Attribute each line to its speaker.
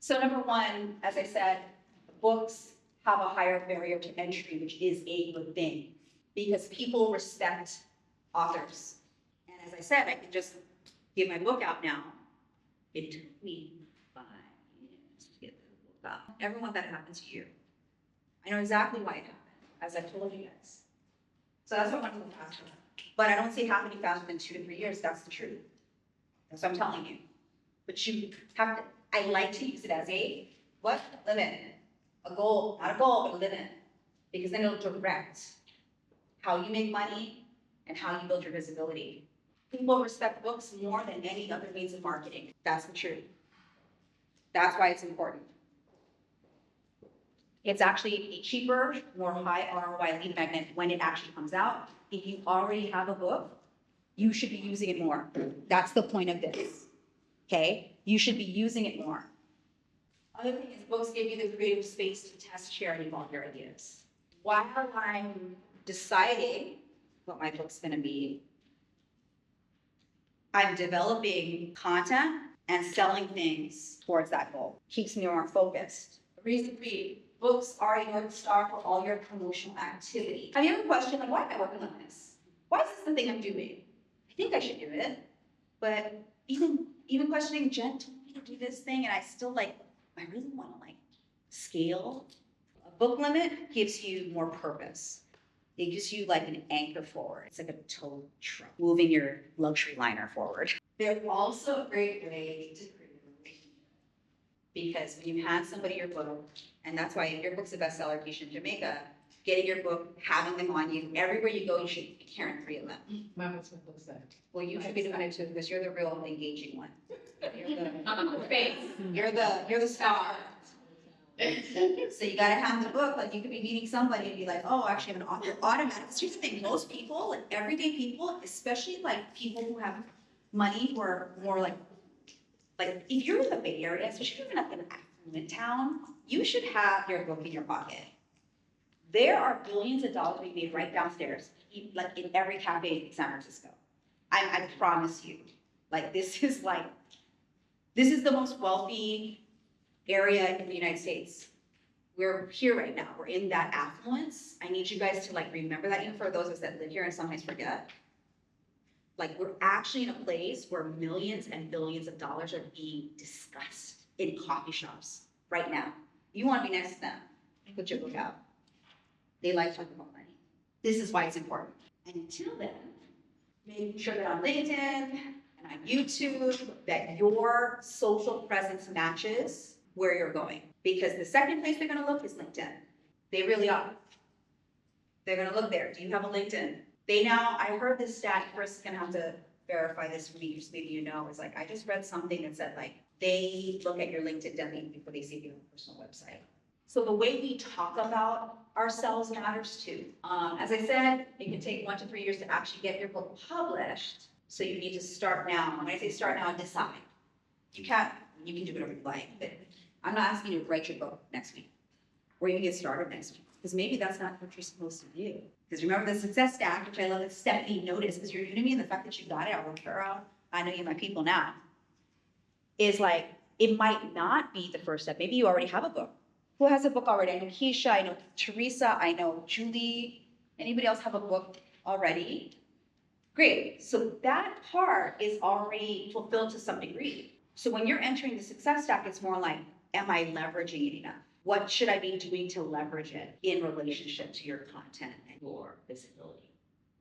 Speaker 1: So number one, as I said, books have a higher barrier to entry, which is a good thing because people respect authors. And as I said, I can just get my book out now. It took me 5 years to get the book out. Everyone, that happened to you. I know exactly why it happened, as I've told you guys. So that's what I want to go faster. But I don't see it happening faster than 2 to 3 years. That's the truth. That's what I'm telling you. But you have to, I like to use it as a what? Limit. A goal, not a goal, but a limit. Because then it'll direct how you make money and how you build your visibility. People respect books more than any other means of marketing. That's the truth. That's why it's important. It's actually a cheaper, more high ROI lead magnet when it actually comes out. If you already have a book, you should be using it more. That's the point of this, okay? You should be using it more. Other thing is books give you the creative space to test, share, and evolve your ideas. While I'm deciding what my book's gonna be, I'm developing content and selling things towards that goal. Keeps me more focused. Reason 3, books are a North Star for all your promotional activity. Have you ever questioned, like, why am I working on this? Why is this the thing I'm doing? I think I should do it. But even questioning, Jen told me to do this thing, and I still, like, I really want to, like, scale. A book limit gives you more purpose. It gives you, like, an anchor forward. It's like a tow truck, moving your luxury liner forward. They're also a great way to create a relationship. Because when you hand somebody your book, and that's why if your book's a bestseller, Keisha in Jamaica, getting your book, having them on you, everywhere you go, you should be carrying 3 of them.
Speaker 2: My husband looks that.
Speaker 1: Well, you should be doing it too, because you're the real engaging one. You're the face. You're the star. So you gotta have the book. Like, you could be meeting somebody and be like, oh, actually, I'm an author. Automatic. Here's the thing: most people, like everyday people, especially like people who have money, who are more like if you're in the Bay Area, especially if you're in an affluent town, you should have your book in your pocket. There are billions of dollars being made right downstairs, like in every cafe in San Francisco. I promise you. Like, this is the most wealthy area in the United States. We're here right now. We're in that affluence. I need you guys to, like, remember that, even for those of us that live here and sometimes forget. Like, we're actually in a place where millions and billions of dollars are being discussed in coffee shops right now. You want to be next to them, put your book out. They like talking about money. This is why it's important. And until then, making sure that on LinkedIn and on YouTube, that your social presence matches where you're going. Because the second place they're gonna look is LinkedIn. They really are. They're gonna look there. Do you have a LinkedIn? I heard this stat, Chris is gonna have to verify this for me, just maybe you know, is like, I just read something that said, like, they look at your LinkedIn definitely before they see your personal website. So the way we talk about ourselves matters too. As I said, it can take 1 to 3 years to actually get your book published. So you need to start now. When I say start now, decide. You can do whatever you like, but I'm not asking you to write your book next week, or you can get started next week, because maybe that's not what you're supposed to do. Because remember the success stack, which I love, that Stephanie noticed, because you're new to me, and the fact that you got it, I worked her out. I know you're my people now. Is like, it might not be the first step. Maybe you already have a book. Who has a book already? I know Keisha, I know Teresa, I know Julie. Anybody else have a book already? Great. So that part is already fulfilled to some degree. So when you're entering the success stack, it's more like, am I leveraging it enough? What should I be doing to leverage it in relationship to your content and your visibility?